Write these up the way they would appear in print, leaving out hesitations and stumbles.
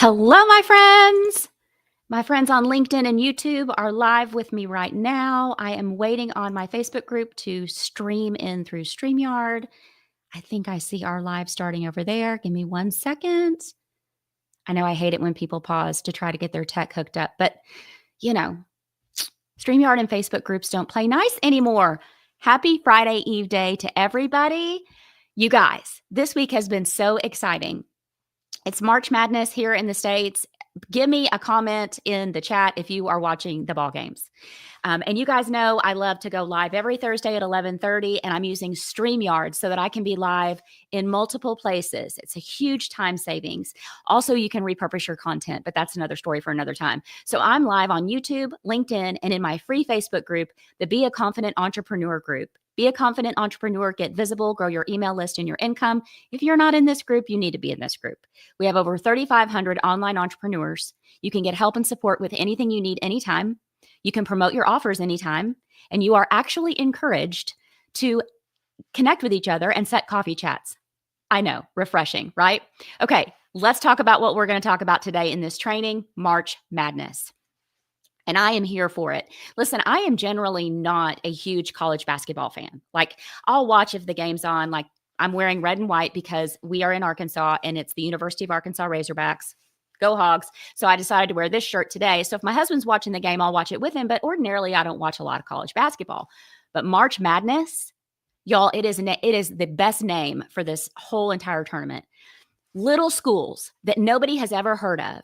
Hello, my friends. My friends on LinkedIn and YouTube are live with me right now. I am waiting on my Facebook group to stream in through StreamYard. I think I see our live starting over there. Give me 1 second. I know I hate it when people pause to try to get their tech hooked up, but StreamYard and Facebook groups don't play nice anymore. Happy Friday Eve day to everybody. You guys, this week has been so exciting. It's March Madness here in the States. Give me a comment in the chat if you are watching the ball games. And you guys know I love to go live every Thursday at 11:30, and I'm using StreamYard so that I can be live in multiple places. It's a huge time savings. Also, you can repurpose your content, but that's another story for another time. So I'm live on YouTube, LinkedIn, and in my free Facebook group, the Be a Confident Entrepreneur group. Be a confident entrepreneur, get visible, grow your email list and your income. If you're not in this group, you need to be in this group. We have over 3,500 online entrepreneurs. You can get help and support with anything you need anytime. You can promote your offers anytime. And you are actually encouraged to connect with each other and set coffee chats. I know, refreshing, right? Okay, let's talk about what we're going to talk about today in this training, March Madness. And I am here for it. Listen, I am generally not a huge college basketball fan. Like, I'll watch if the game's on. Like, I'm wearing red and white because we are in Arkansas and it's the University of Arkansas Razorbacks. Go Hogs. So I decided to wear this shirt today. So if my husband's watching the game, I'll watch it with him. But ordinarily, I don't watch a lot of college basketball. But March Madness, y'all, it is the best name for this whole entire tournament. Little schools that nobody has ever heard of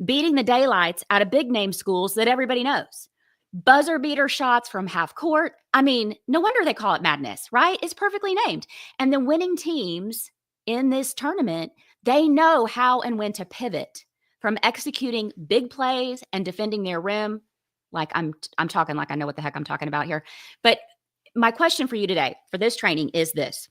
beating the daylights out of big name schools that everybody knows. Buzzer beater shots from half court. I mean, no wonder they call it madness, right? It's perfectly named. And the winning teams in this tournament, they know how and when to pivot from executing big plays and defending their rim. Like I'm talking like I know what the heck I'm talking about here. But my question for you today for this training is this.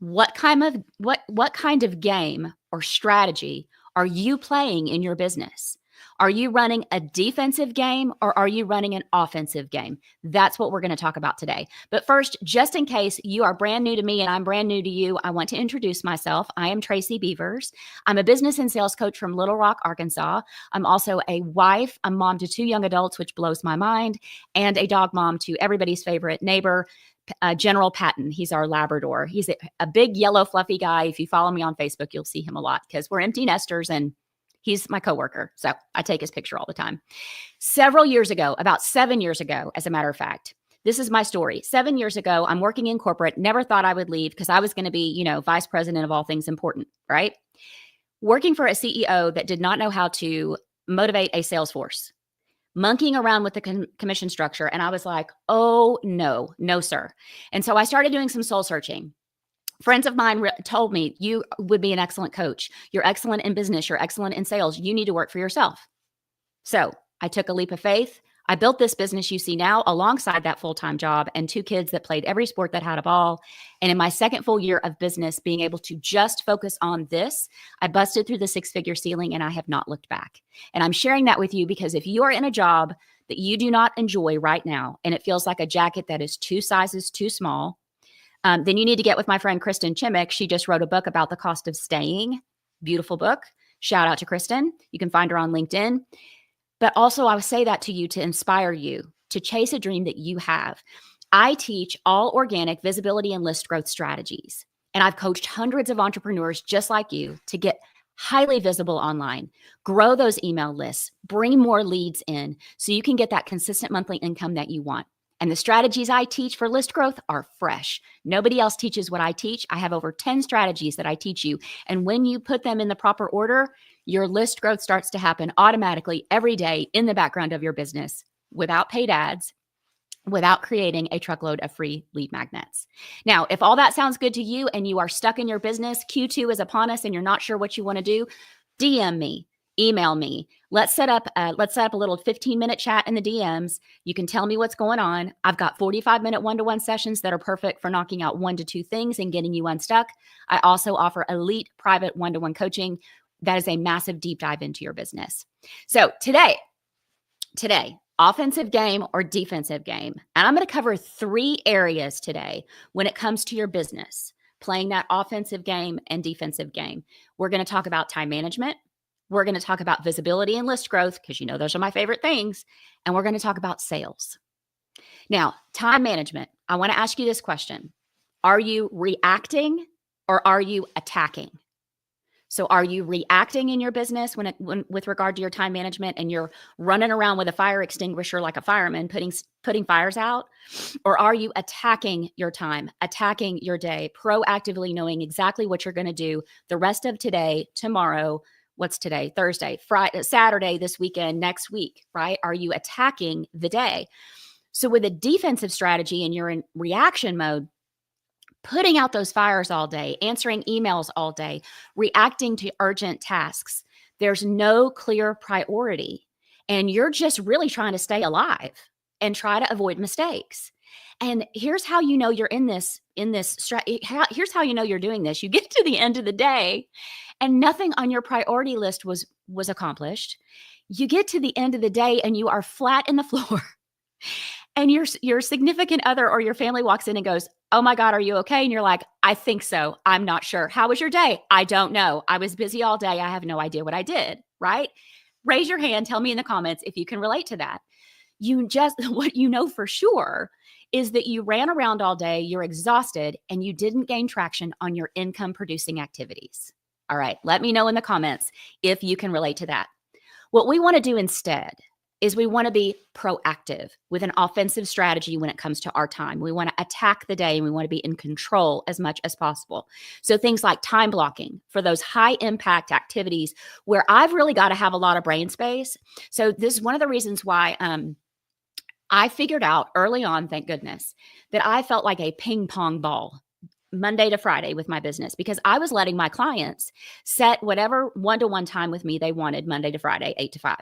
What kind of game or strategy are you playing in your business? Are you running a defensive game or are you running an offensive game? That's what we're going to talk about today. But first, just in case you are brand new to me and I'm brand new to you, I want to introduce myself. I am Tracy Beavers. I'm a business and sales coach from Little Rock, Arkansas. I'm also a wife, a mom to 2 young adults, which blows my mind, and a dog mom to everybody's favorite neighbor, General Patton. He's our Labrador. He's a big yellow fluffy guy. If you follow me on Facebook, you'll see him a lot because we're empty nesters and he's my coworker. So I take his picture all the time. Several years ago, about 7 years ago, as a matter of fact, this is my story. 7 years ago, I'm working in corporate, never thought I would leave because I was going to be, vice president of all things important, right? Working for a CEO that did not know how to motivate a sales force. Monkeying around with the commission structure. And I was like, oh, no, sir. And so I started doing some soul searching. Friends of mine told me, you would be an excellent coach. You're excellent in business. You're excellent in sales. You need to work for yourself. So I took a leap of faith. I built this business you see now alongside that full-time job and 2 kids that played every sport that had a ball. And in my second full year of business, being able to just focus on this, I busted through the 6-figure ceiling and I have not looked back. And I'm sharing that with you because if you are in a job that you do not enjoy right now, and it feels like a jacket that is 2 sizes too small, then you need to get with my friend Kristen Chimick. She just wrote a book about the cost of staying. Beautiful book. Shout out to Kristen. You can find her on LinkedIn. But also, I would say that to you to inspire you to chase a dream that you have. I teach all organic visibility and list growth strategies. And I've coached hundreds of entrepreneurs just like you to get highly visible online, grow those email lists, bring more leads in so you can get that consistent monthly income that you want. And the strategies I teach for list growth are fresh. Nobody else teaches what I teach. I have over 10 strategies that I teach you. And when you put them in the proper order, your list growth starts to happen automatically every day in the background of your business without paid ads, without creating a truckload of free lead magnets. Now, if all that sounds good to you and you are stuck in your business, Q2 is upon us and you're not sure what you want to do, DM me. Email me. Let's set up a little 15-minute chat in the DMs. You can tell me what's going on. I've got 45-minute one-to-one sessions that are perfect for knocking out 1 to 2 things and getting you unstuck. I also offer elite private one-to-one coaching. That is a massive deep dive into your business. So today, offensive game or defensive game. And I'm going to cover 3 areas today when it comes to your business, playing that offensive game and defensive game. We're going to talk about time management. We're going to talk about visibility and list growth because you know those are my favorite things. And we're going to talk about sales. Now, time management. I want to ask you this question. Are you reacting or are you attacking? So are you reacting in your business when with regard to your time management and you're running around with a fire extinguisher like a fireman putting fires out? Or are you attacking your time, attacking your day, proactively knowing exactly what you're going to do the rest of today, tomorrow, what's today? Thursday, Friday, Saturday, this weekend, next week, right? Are you attacking the day? So with a defensive strategy and you're in reaction mode, putting out those fires all day, answering emails all day, reacting to urgent tasks. There's no clear priority. And you're just really trying to stay alive and try to avoid mistakes. And here's how you know you're here's how you know you're doing this. You get to the end of the day and nothing on your priority list was accomplished. You get to the end of the day and you are flat in the floor. And your significant other or your family walks in and goes, "Oh my God, are you okay?" And you're like, "I think so. I'm not sure. How was your day?" "I don't know. I was busy all day. I have no idea what I did." Right? Raise your hand. Tell me in the comments if you can relate to that. What you know for sure is that you ran around all day, you're exhausted, and you didn't gain traction on your income producing activities. All right. Let me know in the comments if you can relate to that. What we want to do instead is we want to be proactive with an offensive strategy when it comes to our time. We want to attack the day and we want to be in control as much as possible. So things like time blocking for those high impact activities where I've really got to have a lot of brain space. So this is one of the reasons why I figured out early on, thank goodness, that I felt like a ping pong ball Monday to Friday with my business because I was letting my clients set whatever one-to-one time with me they wanted Monday to Friday, 8 to 5.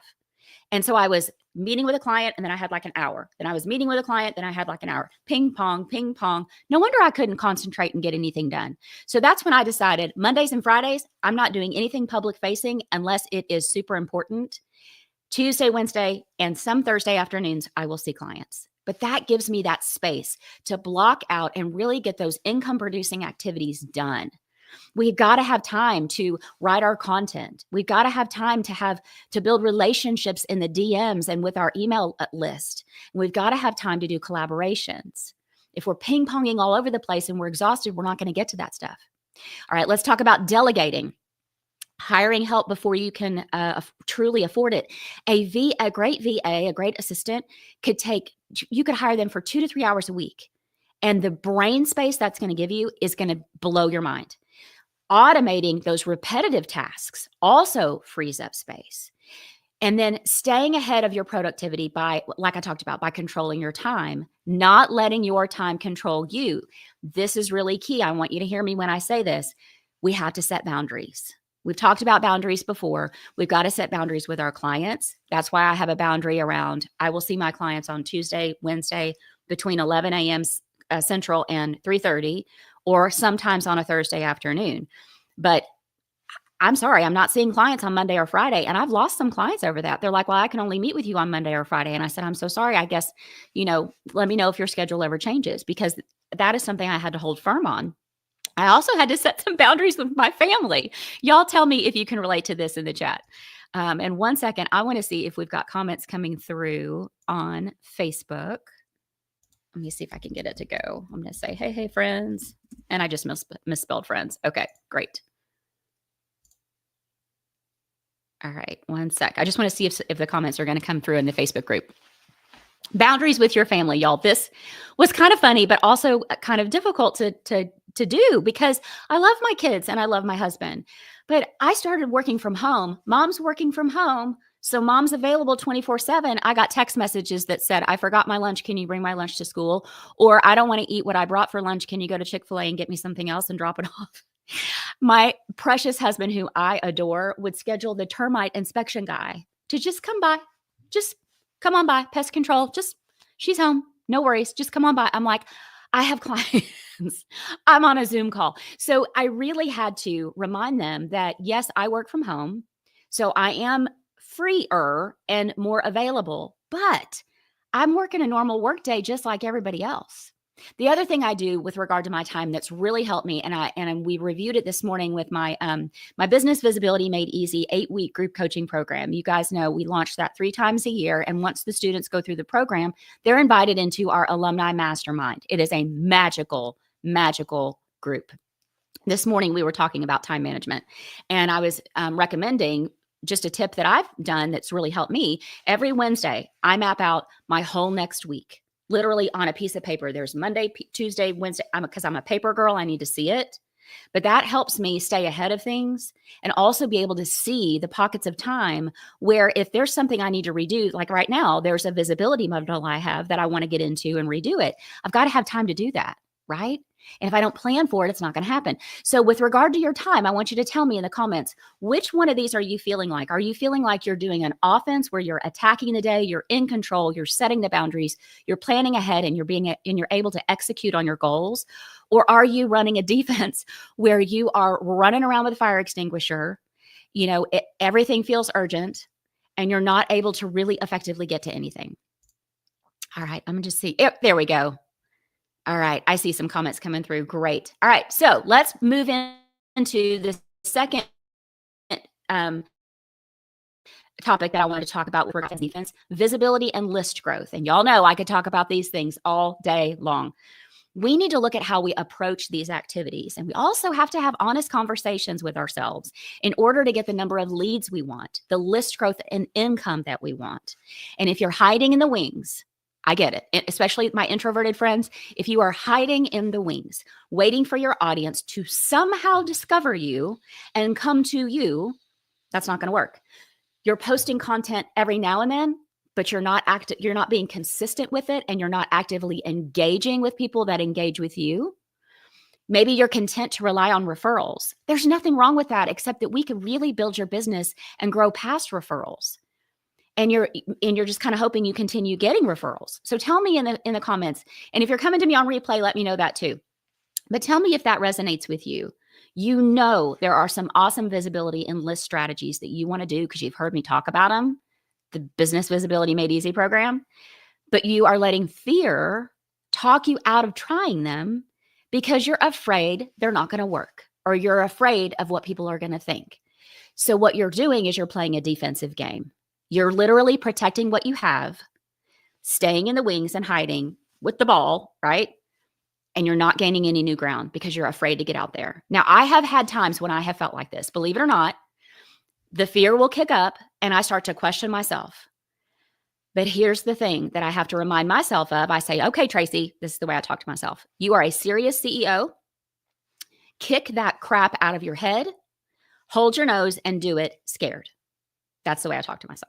And so I was meeting with a client and then I had like an hour. Then I was meeting with a client, then I had like an hour. Ping pong, ping pong. No wonder I couldn't concentrate and get anything done. So that's when I decided Mondays and Fridays, I'm not doing anything public facing unless it is super important. Tuesday, Wednesday, and some Thursday afternoons, I will see clients. But that gives me that space to block out and really get those income producing activities done. We've got to have time to write our content. We've got to have time to build relationships in the DMs and with our email list. And we've got to have time to do collaborations. If we're ping-ponging all over the place and we're exhausted, we're not going to get to that stuff. All right, let's talk about delegating. Hiring help before you can truly afford it. A great VA, a great assistant you could hire them for 2 to 3 hours a week. And the brain space that's going to give you is going to blow your mind. Automating those repetitive tasks also frees up space. And then staying ahead of your productivity by, like I talked about, by controlling your time, not letting your time control you. This is really key. I want you to hear me when I say this. We have to set boundaries. We've talked about boundaries before. We've got to set boundaries with our clients. That's why I have a boundary around, I will see my clients on Tuesday, Wednesday, between 11 a.m. Central and 3:30, or sometimes on a Thursday afternoon. But I'm sorry, I'm not seeing clients on Monday or Friday. And I've lost some clients over that. They're like, "Well, I can only meet with you on Monday or Friday." And I said, "I'm so sorry. I guess, let me know if your schedule ever changes," because that is something I had to hold firm on. I also had to set some boundaries with my family. Y'all tell me if you can relate to this in the chat. And 1 second, I want to see if we've got comments coming through on Facebook. Let me see if I can get it to go. I'm going to say, hey, friends. And I just misspelled friends. Okay, great. All right, 1 sec. I just want to see if the comments are going to come through in the Facebook group. Boundaries with your family, y'all. This was kind of funny, but also kind of difficult to do because I love my kids and I love my husband. But I started working from home. Mom's working from home. So mom's available 24/7. I got text messages that said, "I forgot my lunch. Can you bring my lunch to school?" Or, "I don't want to eat what I brought for lunch. Can you go to Chick-fil-A and get me something else and drop it off?" My precious husband, who I adore, would schedule the termite inspection guy to just come by. Just come on by. Pest control. She's home. No worries. Just come on by. I'm like, I have clients. I'm on a Zoom call. So I really had to remind them that, yes, I work from home. So I am freer and more available, but I'm working a normal work day just like everybody else. The other thing I do with regard to my time that's really helped me, and we reviewed it this morning with my my Business Visibility Made Easy 8-week group coaching program. You guys know we launched that 3 times a year, and once the students go through the program, they're invited into our alumni mastermind. It is a magical group. This morning we were talking about time management, and I was recommending just a tip that I've done that's really helped me. Every Wednesday, I map out my whole next week, literally on a piece of paper. There's Monday, Tuesday, Wednesday. Because I'm a paper girl, I need to see it. But that helps me stay ahead of things and also be able to see the pockets of time where if there's something I need to redo, like right now, there's a visibility model I have that I want to get into and redo it. I've got to have time to do that, right? And if I don't plan for it, it's not going to happen. So with regard to your time, I want you to tell me in the comments, which one of these are you feeling like? Are you feeling like you're doing an offense where you're attacking the day, you're in control, you're setting the boundaries, you're planning ahead, and you're able to execute on your goals? Or are you running a defense where you are running around with a fire extinguisher, everything feels urgent, and you're not able to really effectively get to anything? All right, I'm going to just see. Yep, there we go. All right. I see some comments coming through. Great. All right. So let's move into the second topic that I wanted to talk about with regard to defense, visibility and list growth. And y'all know I could talk about these things all day long. We need to look at how we approach these activities. And we also have to have honest conversations with ourselves in order to get the number of leads we want, the list growth and income that we want. And if you're hiding in the wings, I get it, especially my introverted friends. If you are hiding in the wings, waiting for your audience to somehow discover you and come to you, that's not going to work. You're posting content every now and then, but you're not being consistent with it, and you're not actively engaging with people that engage with you. Maybe you're content to rely on referrals. There's nothing wrong with that, except that we could really build your business and grow past referrals. And you're just kind of hoping you continue getting referrals. So tell me in the comments. And if you're coming to me on replay, let me know that too. But tell me if that resonates with you. You know there are some awesome visibility and list strategies that you want to do because you've heard me talk about them, the Business Visibility Made Easy program. But you are letting fear talk you out of trying them because you're afraid they're not going to work, or you're afraid of what people are going to think. So what you're doing is you're playing a defensive game. You're literally protecting what you have, staying in the wings and hiding with the ball, right? And you're not gaining any new ground because you're afraid to get out there. Now, I have had times when I have felt like this. Believe it or not, the fear will kick up and I start to question myself. But here's the thing that I have to remind myself of. I say, okay, Tracy, this is the way I talk to myself. You are a serious CEO. Kick that crap out of your head, hold your nose, and do it scared. That's the way I talk to myself.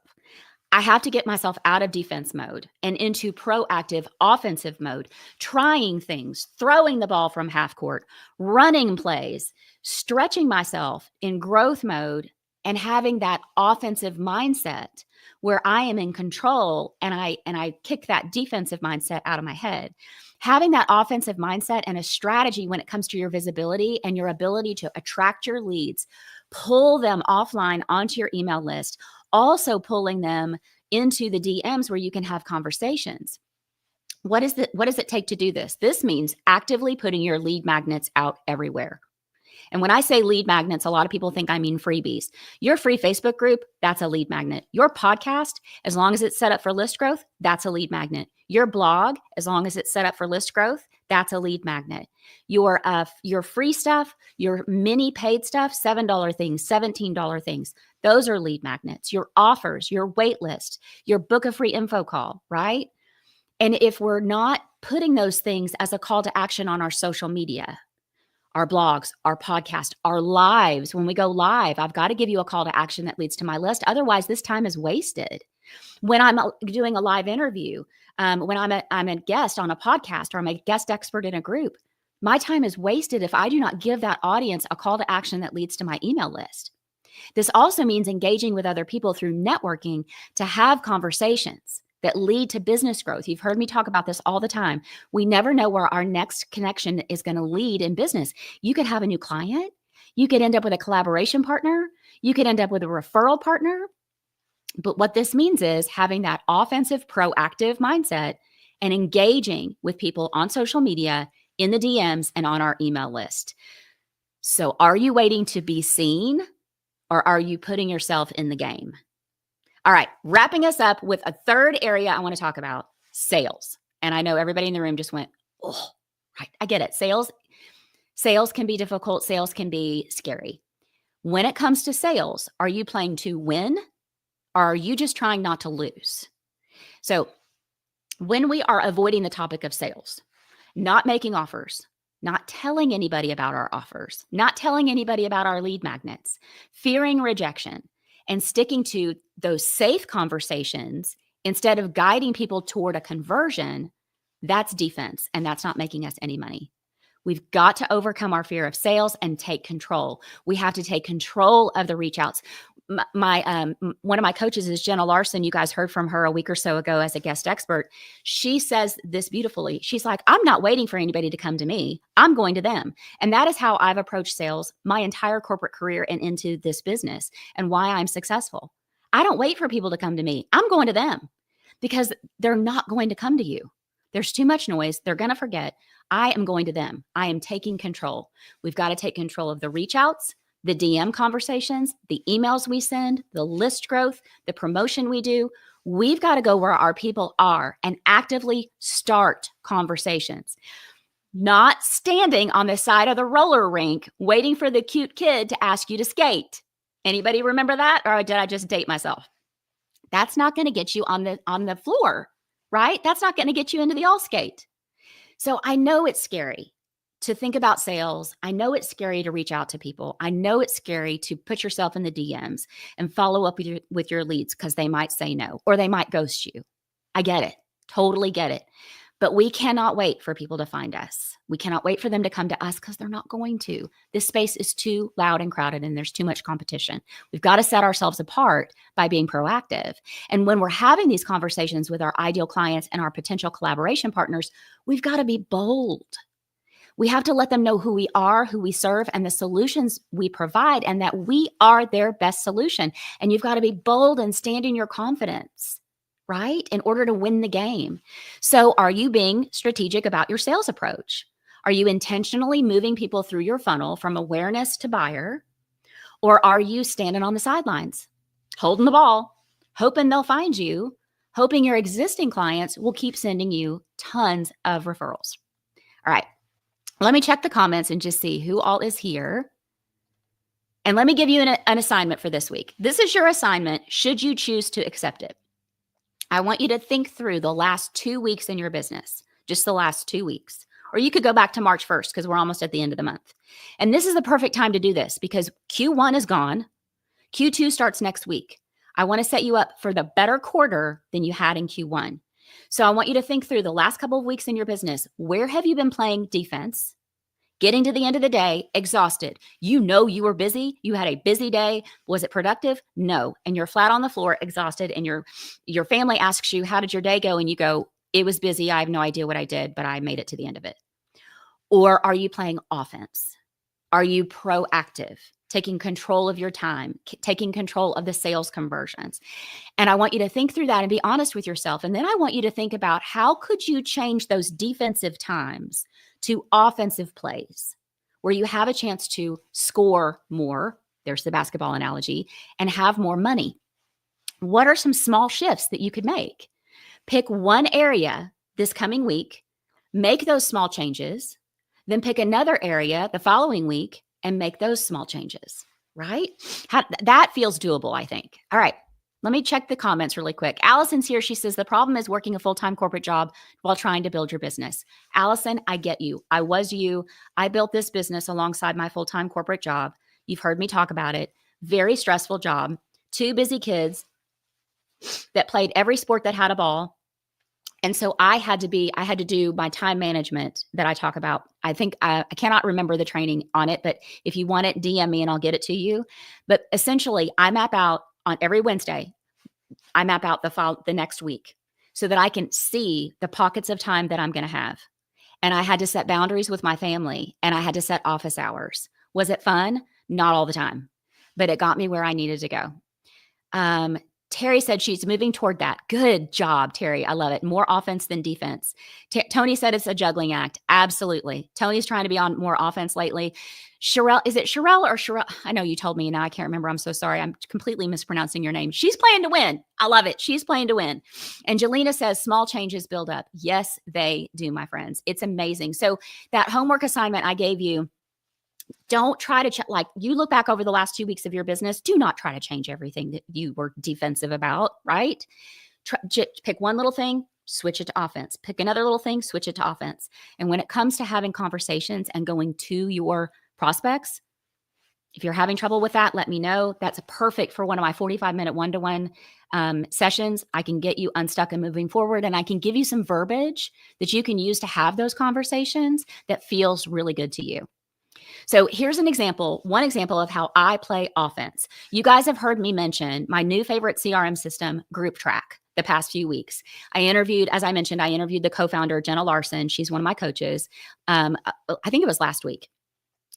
I have to get myself out of defense mode and into proactive offensive mode, trying things, throwing the ball from half court, running plays, stretching myself in growth mode, and having that offensive mindset where I am in control, and I kick that defensive mindset out of my head. Having that offensive mindset and a strategy when it comes to your visibility and your ability to attract your leads, pull them offline onto your email list, also pulling them into the DMs where you can have conversations. What does it take to do this? This means actively putting your lead magnets out everywhere. And when I say lead magnets, a lot of people think I mean freebies. Your free Facebook group, that's a lead magnet. Your podcast, as long as it's set up for list growth, that's a lead magnet. Your blog, as long as it's set up for list growth, that's a lead magnet. Your free stuff, your mini paid stuff, $7 things, $17 things, those are lead magnets. Your offers, your wait list, your book a free info call, right? And if we're not putting those things as a call to action on our social media, our blogs, our podcast, our lives, when we go live, I've got to give you a call to action that leads to my list. Otherwise, this time is wasted. When I'm doing a live interview, when I'm a guest on a podcast, or I'm a guest expert in a group, my time is wasted if I do not give that audience a call to action that leads to my email list. This also means engaging with other people through networking to have conversations that lead to business growth. You've heard me talk about this all the time. We never know where our next connection is going to lead in business. You could have a new client. You could end up with a collaboration partner. You could end up with a referral partner. But what this means is having that offensive, proactive mindset and engaging with people on social media, in the DMs, and on our email list. So are you waiting to be seen, or are you putting yourself in the game? All right, wrapping us up with a third area I want to talk about, sales. And I know everybody in the room just went, oh, right. I get it. Sales can be difficult. Sales can be scary. When it comes to sales, are you playing to win, or are you just trying not to lose? So when we are avoiding the topic of sales, not making offers, not telling anybody about our offers, not telling anybody about our lead magnets, fearing rejection, and sticking to those safe conversations instead of guiding people toward a conversion, that's defense, and that's not making us any money. We've got to overcome our fear of sales and take control. We have to take control of the reach outs. One of my coaches is Jenna Larson. You guys heard from her a week or so ago as a guest expert. She says this beautifully. She's like, I'm not waiting for anybody to come to me. I'm going to them. And that is how I've approached sales my entire corporate career and into this business, and why I'm successful. I don't wait for people to come to me. I'm going to them, because they're not going to come to you. There's too much noise. They're going to forget. I am going to them. I am taking control. We've got to take control of the reach outs, the DM conversations, the emails we send, the list growth, the promotion we do. We've got to go where our people are and actively start conversations, not standing on the side of the roller rink waiting for the cute kid to ask you to skate. Anybody remember that? Or did I just date myself? That's not going to get you on the floor, right? That's not going to get you into the all skate. So I know it's scary to think about sales. I know it's scary to reach out to people. I know it's scary to put yourself in the DMs and follow up with your leads, because they might say no, or they might ghost you. I get it. Totally get it. But we cannot wait for people to find us. We cannot wait for them to come to us, because they're not going to. This space is too loud and crowded, and there's too much competition. We've got to set ourselves apart by being proactive. And when we're having these conversations with our ideal clients and our potential collaboration partners, we've got to be bold. We have to let them know who we are, who we serve, and the solutions we provide, and that we are their best solution. And you've got to be bold and stand in your confidence, right? In order to win the game. So are you being strategic about your sales approach? Are you intentionally moving people through your funnel from awareness to buyer? Or are you standing on the sidelines, holding the ball, hoping they'll find you, hoping your existing clients will keep sending you tons of referrals? All right. Let me check the comments and just see who all is here. And let me give you an assignment for this week. This is your assignment, should you choose to accept it. I want you to think through the last 2 weeks in your business, just the last 2 weeks. Or you could go back to March 1st, because we're almost at the end of the month. And this is the perfect time to do this, because Q1 is gone. Q2 starts next week. I want to set you up for the better quarter than you had in Q1. So I want you to think through the last couple of weeks in your business. Where have you been playing defense? Getting to the end of the day, exhausted. You know you were busy. You had a busy day. Was it productive? No. And you're flat on the floor, exhausted. And your family asks you, how did your day go? And you go, it was busy. I have no idea what I did, but I made it to the end of it. Or are you playing offense? Are you proactive? Taking control of your time, taking control of the sales conversions. And I want you to think through that and be honest with yourself. And then I want you to think about, how could you change those defensive times to offensive plays where you have a chance to score more, there's the basketball analogy, and have more money? What are some small shifts that you could make? Pick one area this coming week, make those small changes, then pick another area the following week and make those small changes, right? That feels doable, I think. All right, let me check the comments really quick. Allison's here. She says, the problem is working a full-time corporate job while trying to build your business. Allison, I get you. I was you. I built this business alongside my full-time corporate job. You've heard me talk about it. Very stressful job. 2 busy kids that played every sport that had a ball. And so I had to do my time management that I talk about. I think I cannot remember the training on it, but if you want it, DM me and I'll get it to you. But essentially, I map out on every Wednesday, I map out the next week so that I can see the pockets of time that I'm going to have. And I had to set boundaries with my family, and I had to set office hours. Was it fun? Not all the time, but it got me where I needed to go. Terry said she's moving toward that. Good job, Terry. I love it. More offense than defense. Tony said it's a juggling act. Absolutely. Tony's trying to be on more offense lately. Sherelle, is it Sherelle or Sherelle? I know you told me, now I can't remember. I'm so sorry. I'm completely mispronouncing your name. She's playing to win. I love it. She's playing to win. And Jelena says small changes build up. Yes, they do, my friends. It's amazing. So that homework assignment I gave you, don't try to like you look back over the last 2 weeks of your business. Do not try to change everything that you were defensive about, right? Pick one little thing, switch it to offense. Pick another little thing, switch it to offense. And when it comes to having conversations and going to your prospects, if you're having trouble with that, let me know. That's perfect for one of my 45-minute one-to-one sessions. I can get you unstuck and moving forward, and I can give you some verbiage that you can use to have those conversations that feels really good to you. So here's one example of how I play offense. You guys have heard me mention my new favorite CRM system, Group Track, the past few weeks. As I mentioned, I interviewed the co-founder, Jenna Larson. She's one of my coaches. I think it was last week.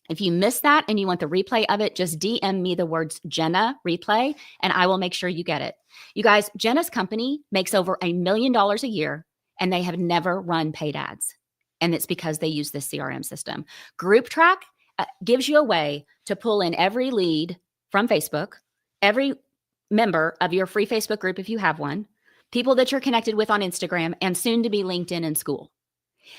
If you missed that and you want the replay of it, just DM me the words Jenna replay, and I will make sure you get it. You guys, Jenna's company makes over $1 million a year, and they have never run paid ads. And it's because they use this CRM system. Group Track gives you a way to pull in every lead from Facebook, every member of your free Facebook group if you have one, people that you're connected with on Instagram, and soon to be LinkedIn and school.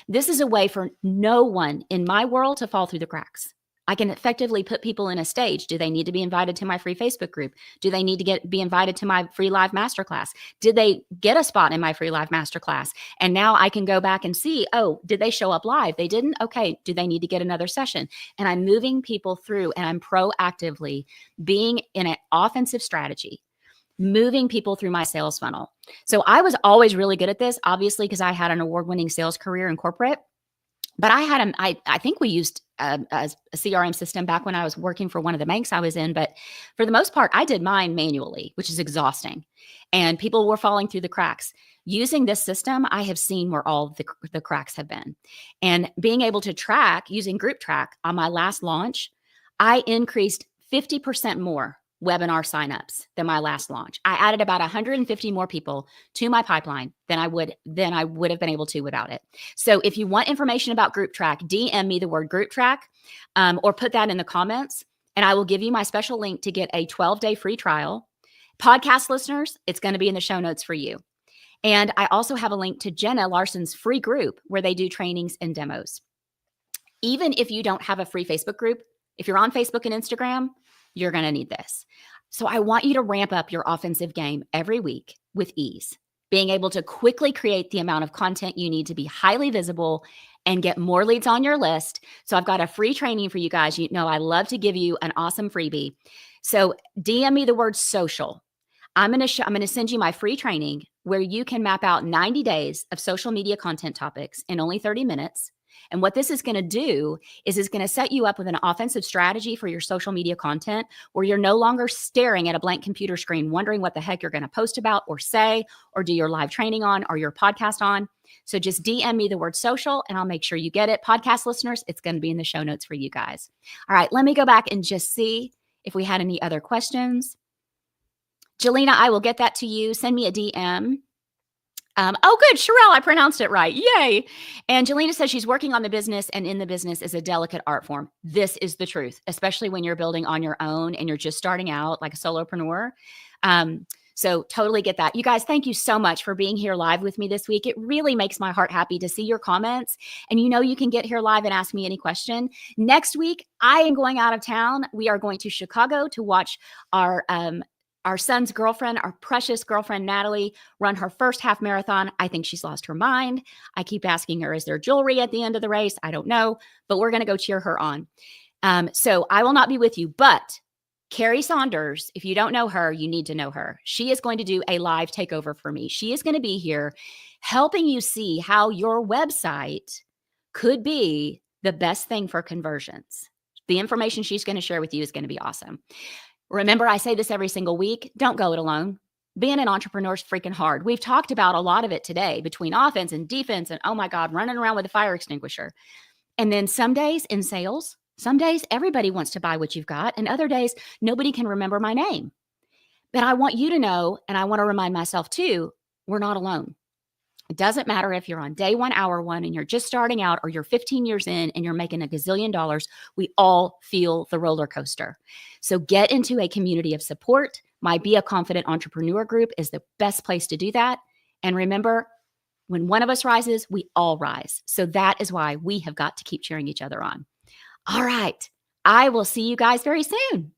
This is a way for no one in my world to fall through the cracks. I can effectively put people in a stage. Do they need to be invited to my free Facebook group? Do they need to be invited to my free live masterclass? Did they get a spot in my free live masterclass? And now I can go back and see, oh, did they show up live? They didn't? Okay. Do they need to get another session? And I'm moving people through, and I'm proactively being in an offensive strategy, moving people through my sales funnel. So I was always really good at this, obviously, because I had an award-winning sales career in corporate. But I think we used a CRM system back when I was working for one of the banks I was in. But for the most part, I did mine manually, which is exhausting. And people were falling through the cracks. Using this system, I have seen where all the cracks have been. And being able to track using Group Track on my last launch, I increased 50% more webinar signups than my last launch. I added about 150 more people to my pipeline than I would have been able to without it. So if you want information about Group Track, DM me the word Group Track or put that in the comments, and I will give you my special link to get a 12-day free trial. Podcast listeners, it's going to be in the show notes for you. And I also have a link to Jenna Larson's free group where they do trainings and demos. Even if you don't have a free Facebook group, if you're on Facebook and Instagram, you're going to need this. So I want you to ramp up your offensive game every week with ease, being able to quickly create the amount of content you need to be highly visible and get more leads on your list. So I've got a free training for you guys. You know, I love to give you an awesome freebie. So DM me the word social. I'm going to send you my free training where you can map out 90 days of social media content topics in only 30 minutes. And what this is going to do is it's going to set you up with an offensive strategy for your social media content where you're no longer staring at a blank computer screen, wondering what the heck you're going to post about or say, or do your live training on or your podcast on. So just DM me the word social and I'll make sure you get it. Podcast listeners, it's going to be in the show notes for you guys. All right, let me go back and just see if we had any other questions. Jelena, I will get that to you. Send me a DM. Oh, good. Sherelle, I pronounced it right. Yay. And Jelena says she's working on the business, and in the business is a delicate art form. This is the truth, especially when you're building on your own and you're just starting out like a solopreneur. So totally get that. You guys, thank you so much for being here live with me this week. It really makes my heart happy to see your comments. And you know you can get here live and ask me any question. Next week, I am going out of town. We are going to Chicago to watch our son's girlfriend, our precious girlfriend, Natalie, run her first half marathon. I think she's lost her mind. I keep asking her, is there jewelry at the end of the race? I don't know, but we're going to go cheer her on. So I will not be with you, but Carrie Saunders, if you don't know her, you need to know her. She is going to do a live takeover for me. She is going to be here helping you see how your website could be the best thing for conversions. The information she's going to share with you is going to be awesome. Remember, I say this every single week. Don't go it alone. Being an entrepreneur is freaking hard. We've talked about a lot of it today between offense and defense and, oh my God, running around with a fire extinguisher. And then some days in sales, some days everybody wants to buy what you've got. And other days, nobody can remember my name. But I want you to know, and I want to remind myself too, we're not alone. It doesn't matter if you're on day one, hour one, and you're just starting out, or you're 15 years in and you're making a gazillion dollars. We all feel the roller coaster. So get into a community of support. My Be a Confident Entrepreneur group is the best place to do that. And remember, when one of us rises, we all rise. So that is why we have got to keep cheering each other on. All right. I will see you guys very soon.